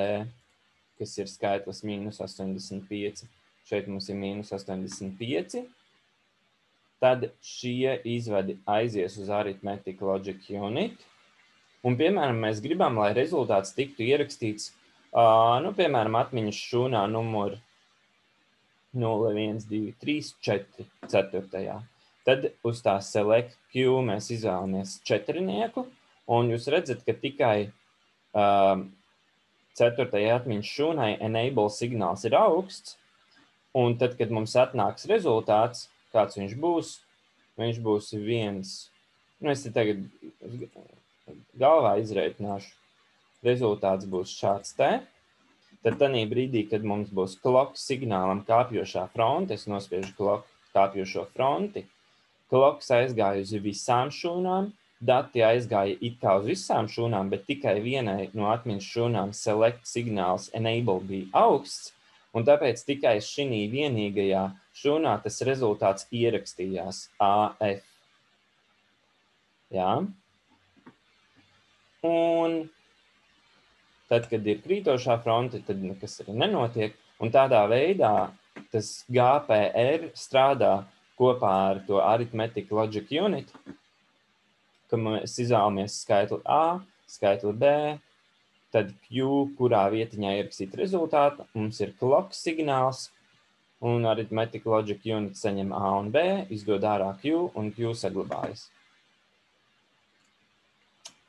kas ir skaitlis -85, šeit mums ir -85. Tad šie izvadi aizies uz Arithmetic Logic Unit. Un, piemēram, mēs gribam, lai rezultāts tiktu ierakstīts, nu, piemēram, atmiņas šūnā numur 0, 1, 2, 3, 4, 4. Tad uz tā select Q mēs izvēlamies četrnieku, un jūs redzat, ka tikai 4. atmiņas šūnai enable signāls ir augsts, un tad, kad mums atnāks rezultāts, kāds viņš būs 1, nu es te tagad galvā izreikināšu, rezultāts būs šāds te, tad tanī brīdī, kad mums būs clock signālam kāpjošā fronte, es nospiežu clock kāpjošo fronti, clocks aizgāja uz visām šūnām, dati aizgāja it kā uz visām šūnām, bet tikai vienai no atmiņas šūnām select signāls enable bija augsts, un tāpēc tikai šī vienīgajā šūnā tas rezultāts ierakstījās AF. Jā. Un tad, kad ir krītošā fronte, tad nekas arī nenotiek. Un tādā veidā tas GPR strādā kopā ar to Arithmetic Logic Unit, ka mēs izvēlamies skaitli A, skaitli B, tad Q, kurā vietiņā ierakstīt rezultātu, mums ir clock signāls, un Arithmetic Logic Unit saņem A un B, izdod ārā Q, un Q saglabājas.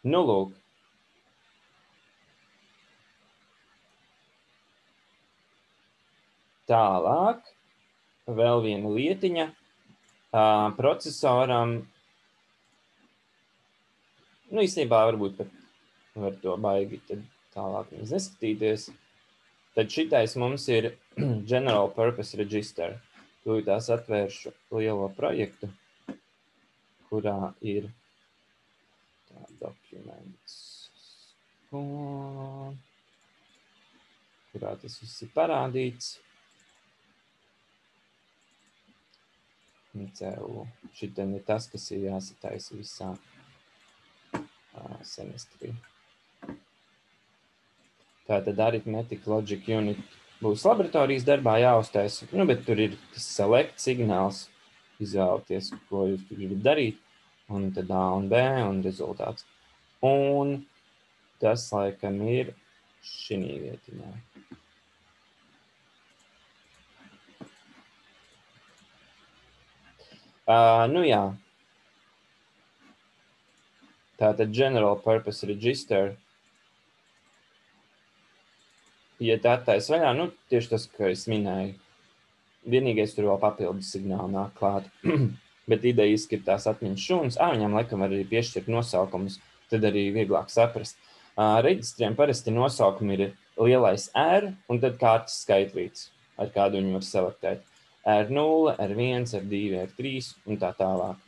Nu, lūk. Tālāk, vēl viena lietiņa. Procesoram, nu, īstenībā varbūt pat var to baigi tad tālāk neskatīties. Tad šitais mums ir General Purpose Register. Tūlīt tās atvēršu lielo projektu. kurā ir dokuments, kurā tas viss ir parādīts. CU. Šitien ir tas, kas ir jāsataisa visā semestrī. Tātad Arithmetic Logic Unit būs laboratorijas darbā jāuztaisa, bet tur ir tas select signāls, izvēlēties, ko jūs gribat darīt, un tad A un B un rezultāts. Un tas, laikam, ir šī vietiņā. Jā. Tātad General Purpose Register. Ja tā attaisa vaļā, tieši tas, ko es minēju. Vienīgais tur vēl papildus signāli nāk klāt. Bet idejiski ir tās atmiņas šūnas. Viņam laikam var arī piešķirt nosaukumus, tad arī vieglāk saprast. Reģistriem parasti nosaukumi ir lielais R un tad kārtas skaitlīts, ar kādu viņi var selektēt. R0, R1, R2, R3 un tā tālāk.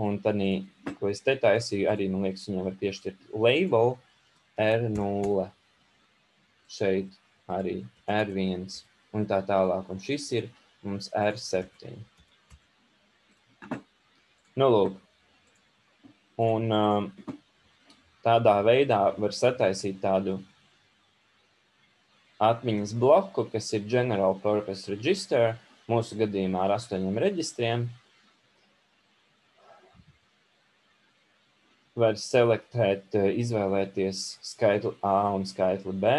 Un tad, ko es te taisīju, arī, man liekas, viņam var piešķirt label R0. Šeit arī R1 un tā tālāk. Un šis ir mums R7. Lūk. Un tādā veidā var sataisīt tādu atmiņas bloku, kas ir General Purpose Register, mūsu gadījumā ar 8 reģistriem. Var selektēt, izvēlēties skaitli A un skaitli B.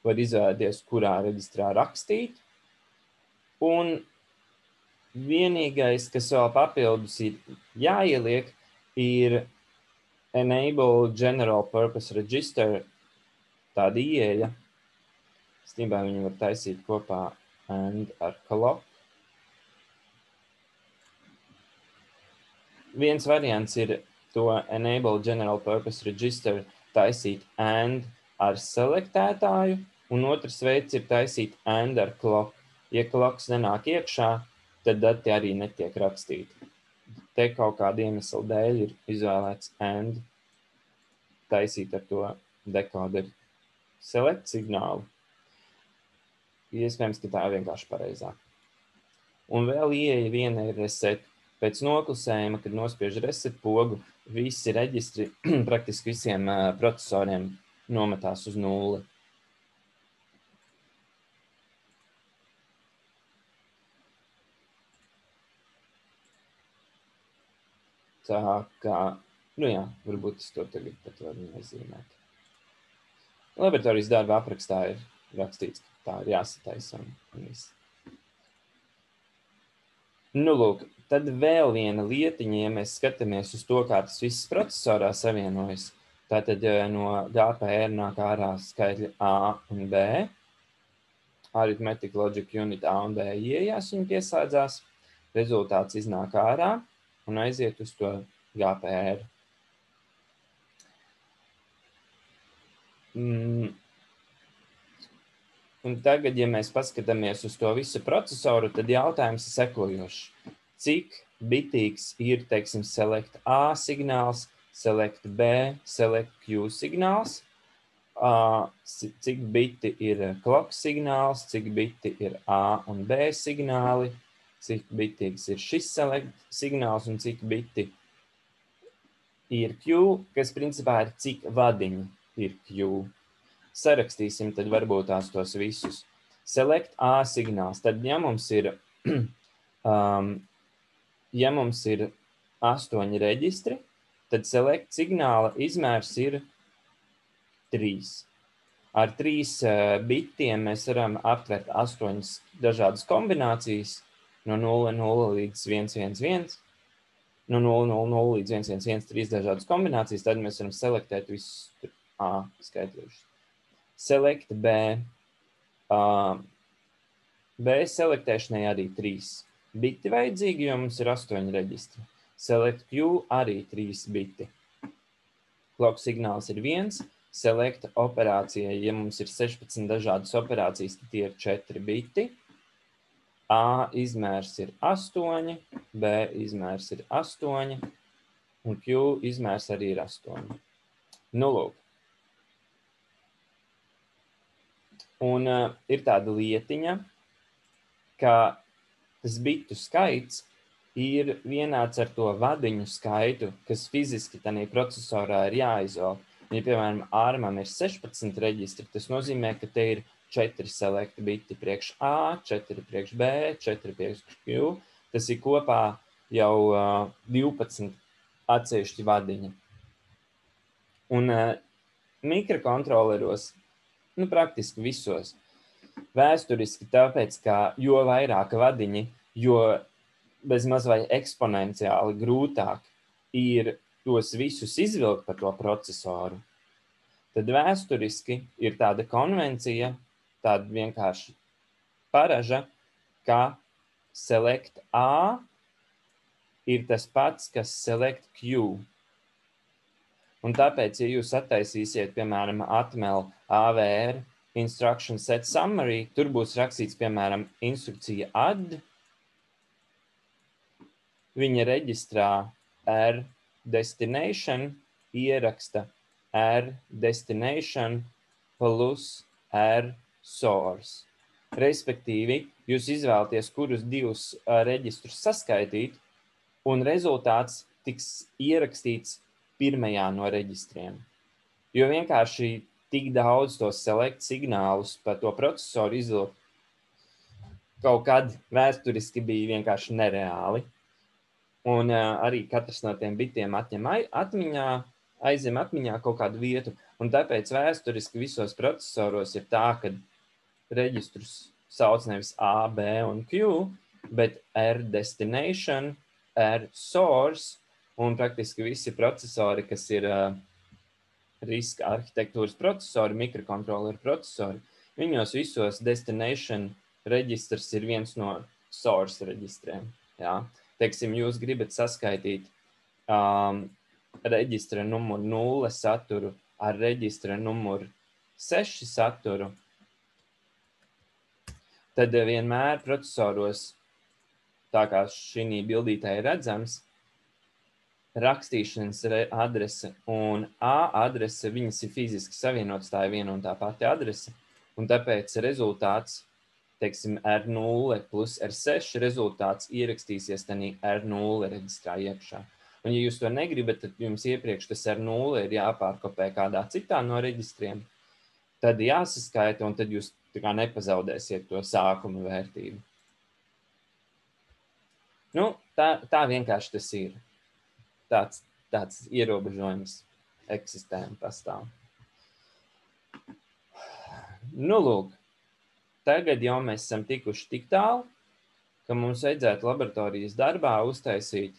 Var izvēlēties, kurā reģistrā rakstīt. Un vienīgais, kas vēl papildus ir jāieliek, ir Enable General Purpose Register, tāda ieeja. Stībā viņi var taisīt kopā and ar clock. Viens variants ir to Enable General Purpose Register taisīt and ar selektētāju, un otrs veids ir taisīt and ar clock. Ja clocks nenāk iekšā, tad dati arī netiek rakstīti. Te kaut kāda iemesla dēļ ir izvēlēts and taisīt ar to dekoderu select signālu. Iespējams, ka tā ir vienkārši pareizāk. Un vēl ieeja viena ir reset. Pēc noklusējuma, kad nospiež reset pogu, visi reģistri praktiski visiem procesoriem nometās uz 0. Tā kā, varbūt es to tagad pat varu nezīmēt. Laboratorijas darba aprakstā ir rakstīts, ka tā ir jāsataisa un viss. Lūk, tad vēl viena lietiņa, ja mēs skatāmies uz to, kā tas viss procesorā savienojas. Tātad no GPR nāk ārā skaitļi A un B. Arithmetic Logic Unit A un B ieejās un pieslēdzās. Rezultāts iznāk ārā un aiziet uz to GPR. Un tagad, ja mēs paskatāmies uz to visu procesoru, tad jautājums ir sekojošs. Cik bitīgs ir, teiksim, select A signāls, select B, select Q signāls, cik biti ir clock signāls, cik biti ir A un B signāli, cik bitīgs ir šis select signāls un cik biti ir Q, kas principā ir cik vadiņi ir Q. Sarakstīsim tad varbūt tās tos visus. Select A signāls. Tad, ja mums ir 8 reģistri, tad select signāla izmērs ir 3. Ar 3 bitiem mēs varam aptvert 8 dažādas kombinācijas no 0,0 līdz 1,1,1. No 0,0 līdz 1,1,1 3 dažādas kombinācijas, tad mēs varam selektēt visus A skaitļus. Select B. B selektēšanai arī 3 biti vajadzīgi, jo mums ir 8 reģistri. Select Q arī 3 biti. Clock signāls ir 1. Select operācijai, ja mums ir 16 dažādas operācijas, tad tie ir 4 biti. A izmērs ir 8, B izmērs ir 8, un Q izmērs arī ir 8. Nu, lūk. Un ir tāda lietiņa, ka tas bitu skaits ir vienāds ar to vadiņu skaitu, kas fiziski tādā procesorā ir jāizvēl. Ja, piemēram, ARM-am ir 16 reģistri, tas nozīmē, ka te ir 4 selekta biti priekš A, 4 priekš B, 4 priekš Q. Tas ir kopā jau 12 atsevišķi vadiņi. Un mikrokontroleros, praktiski visos, vēsturiski tāpēc, ka jo vairāk vadiņi, jo bezmaz vai eksponenciāli grūtāk ir tos visus izvilkt par to procesoru, tad vēsturiski ir tāda konvencija, tāda vienkārši paraža, ka select A ir tas pats, kas select Q. Un tāpēc, ja jūs attaisīsiet, piemēram, atmel AVR instruction set summary, tur būs rakstīts, piemēram, instrukcija add, viņa reģistrā R destination ieraksta R destination plus R source. Respektīvi, jūs izvēlaties, kurus divus reģistrus saskaitīt, un rezultāts tiks ierakstīts pirmajā no reģistriem. Jo vienkārši tik daudz tos select signālus par to procesoru izvilkt kaut kad vēsturiski bija vienkārši nereāli. Un arī katrs no tiem bitiem aizņem atmiņā kaut kādu vietu. Un tāpēc vēsturiski visos procesoros ir tā, ka reģistrus sauc nevis A, B un Q, bet R destination, R source, un praktiski visi procesori, kas ir riska arhitektūras procesori, mikrokontroleru procesori, viņos visos destination reģistrs ir viens no source reģistriem. Jā. Teiksim, jūs gribat saskaitīt reģistra numuru 0 saturu ar reģistra numuru 6 saturu, tad vienmēr procesoros, tā kā šī bildītē ir redzams, rakstīšanas adrese un A adrese, viņas ir fiziski savienotas, tā ir viena un tā pati adrese, un tāpēc rezultāts, teiksim, R0 plus R6 rezultāts ierakstīsies tādā R0 reģistrā iekšā. Un ja jūs to negribat, tad jums iepriekš tas R0 ir jāpārkopē kādā citā no reģistriem, tad jāsaskaita, un tad jūs tā kā nepazaudēsiet to sākuma vērtību. Nu, tā vienkārši tas ir. Tāds ierobežojums eksistē un pastāv. Nu, lūk, tagad jau mēs esam tikuši tik tālu, ka mums vajadzētu laboratorijas darbā uztaisīt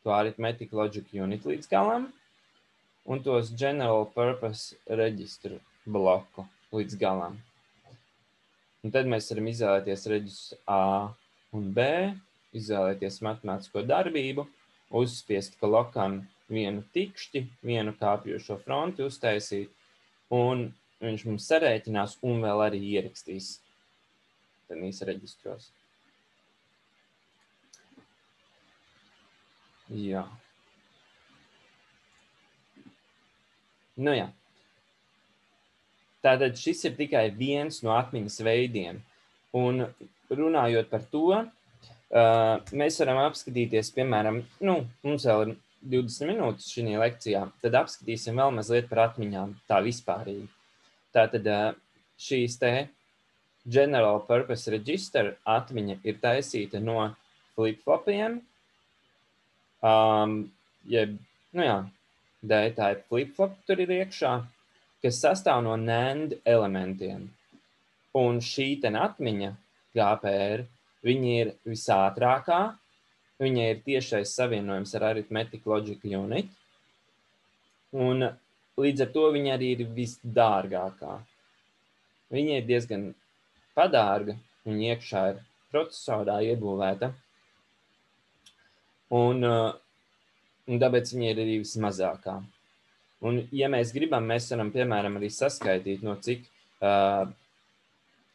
to arithmetic logic unit līdz galam un tos general purpose registru bloku līdz galam. Un tad mēs varam izvēlēties reģistrus A un B, izvēlēties matemātisko darbību, uzspiest kolokam vienu tikšķi, vienu kāpjošo fronti uztaisīt, un viņš mums sarēķinās un vēl arī ierakstīs tādīs reģistros. Jā. Nu jā. Tātad šis ir tikai viens no atmiņas veidiem. Un runājot par to, mēs varam apskatīties, piemēram, mums vēl ir 20 minūtes šī lekcijā, tad apskatīsim vēl mazliet par atmiņām, tā vispārīgi. Tātad šīs te general purpose register atmiņa ir taisīta no flip-flopiem, D-type flip-flop tur ir iekšā, kas sastāv no NAND elementiem. Un šī ten atmiņa, GPR, viņa ir visātrākā, viņa ir tiešais savienojums ar arithmetic logic unit, un līdz ar to viņa arī ir visdārgākā. Viņa ir diezgan padārga, viņa iekšā ir procesorā iebūvēta, un tāpēc viņa ir arī vismazākā. Un, ja mēs gribam, mēs varam, piemēram, arī saskaitīt, no cik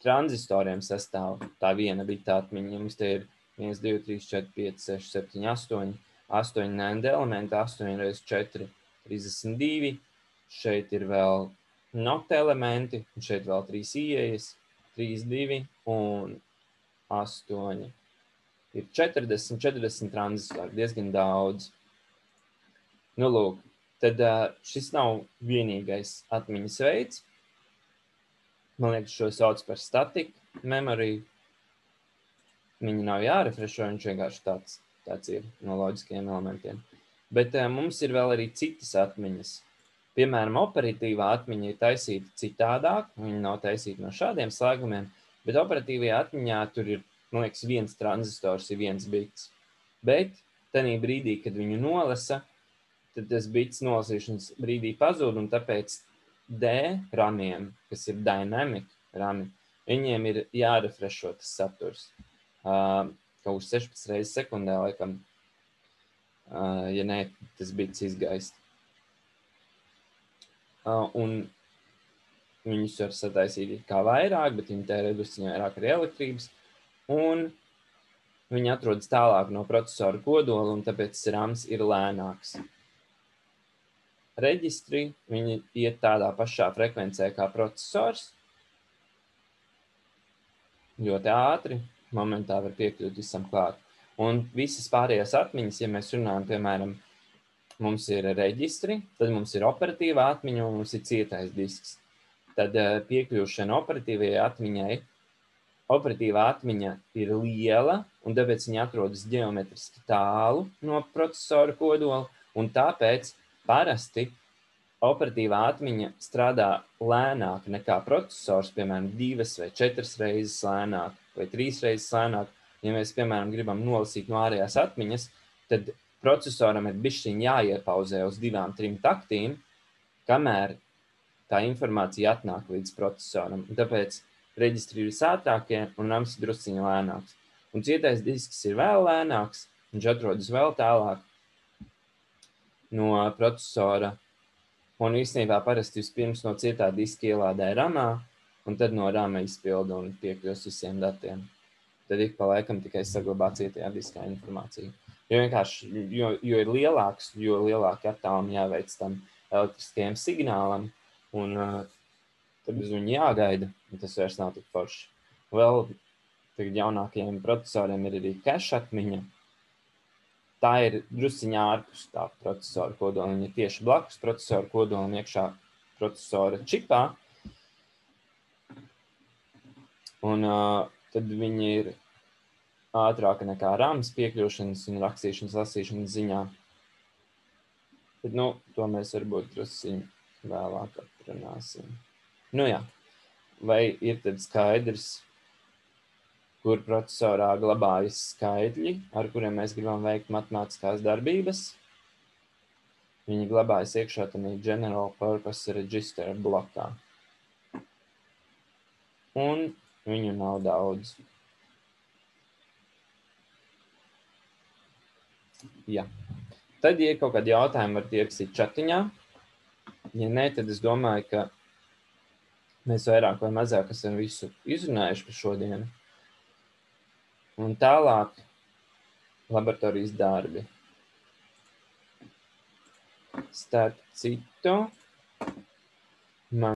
tranzistoriem sastāv tā viena bita atmiņa. Mums te ir 1, 2, 3, 4, 5, 6, 7, 8. 8 NAND elementi, 8 x 4, 32. Šeit ir vēl NOT elementi, un šeit vēl 3 ieejas, 3, 2 un 8. Ir 40 tranzistori, diezgan daudz. Nu, lūk, tad šis nav vienīgais atmiņas veids. Man liekas, šo sauc par static memory. Viņi nav jārefrešo, viņš vienkārši tāds ir no loģiskiem elementiem. Bet mums ir vēl arī citas atmiņas. Piemēram, operatīvā atmiņa ir taisīta citādāk. Viņa nav taisīta no šādiem slēgumiem, bet operatīvajā atmiņā tur ir, man liekas, viens tranzistors ir viens bits. Bet tanī brīdī, kad viņu nolasa, tad tas bits nolasīšanas brīdī pazūd, un tāpēc D-ramiem, kas ir dynamic rami, viņiem ir jārefrešo tas saturs. Kaut uz 16 reizes sekundē, laikam, ja ne, tas bits izgaist. Un viņus var sataisīt kā vairāk, bet viņi tērē drusciņā vairāk arī elektrības, un viņi atrodas tālāk no procesora kodola, un tāpēc rams ir lēnāks. Reģistri, viņi iet tādā pašā frekvencē kā procesors. Ļoti ātri, momentā var piekļūt visam klāt. Un visas pārējās atmiņas, ja mēs runājam, piemēram, mums ir reģistri, tad mums ir operatīvā atmiņa un mums ir cietais disks. Tad piekļūšana operatīvajai atmiņai, operatīvā atmiņa ir liela, un tāpēc viņa atrodas ģeometriski tālu no procesora kodola, un tāpēc parasti operatīvā atmiņa strādā lēnāk nekā procesors, piemēram, 2 vai 4 reizes lēnāk vai 3 reizes lēnāk. Ja mēs, piemēram, gribam nolasīt no ārējās atmiņas, tad procesoram ir bišķiņ jāiepauzē uz 2-3 taktīm, kamēr tā informācija atnāk līdz procesoram. Tāpēc reģistri ir visātrākie un rams ir drusciņi lēnāks. Un cietais disks ir vēl lēnāks, viņš atrodas vēl tālāk no procesora. Un īstenībā parasti vispirms no cietā diska ielādē ramā, un tad no rama izpilda un piekļūst visiem datiem. Tad ik pa laikam tikai saglabā cietajā diskā informāciju. Jo ir lielāks, jo lielāki attālumi jāveic tam elektriskajam signālam, un tad uz viņu jāgaida, un tas vairs nav tik forši. Vēl tagad jaunākajiem procesoriem ir arī cache atmiņa. Tā ir drusciņā ārpus tā procesora kodola. Viņa ir tieši blakus procesora kodolam iekšā procesora čipā. Un tad viņi ir ātrāka nekā rams piekļūšanas un rakstīšanas, lasīšanas ziņā. Bet, to mēs varbūt drusciņi vēlāk atrunāsim. Jā, vai ir tad skaidrs, kur procesorā glabājas skaitļi, ar kuriem mēs gribam veikt matemātiskās darbības. Viņi glabājas iekšā tādā General Purpose Register blokā. Un viņu nav daudz. Jā. Tad, ja ir kaut kādi jautājumi, var ierakstīt čatiņā. Ja nē, tad es domāju, ka mēs vairāk vai mazāk esam visu izrunājuši par šodienu. Un tālāk laboratorijas darbi. Starp citu, man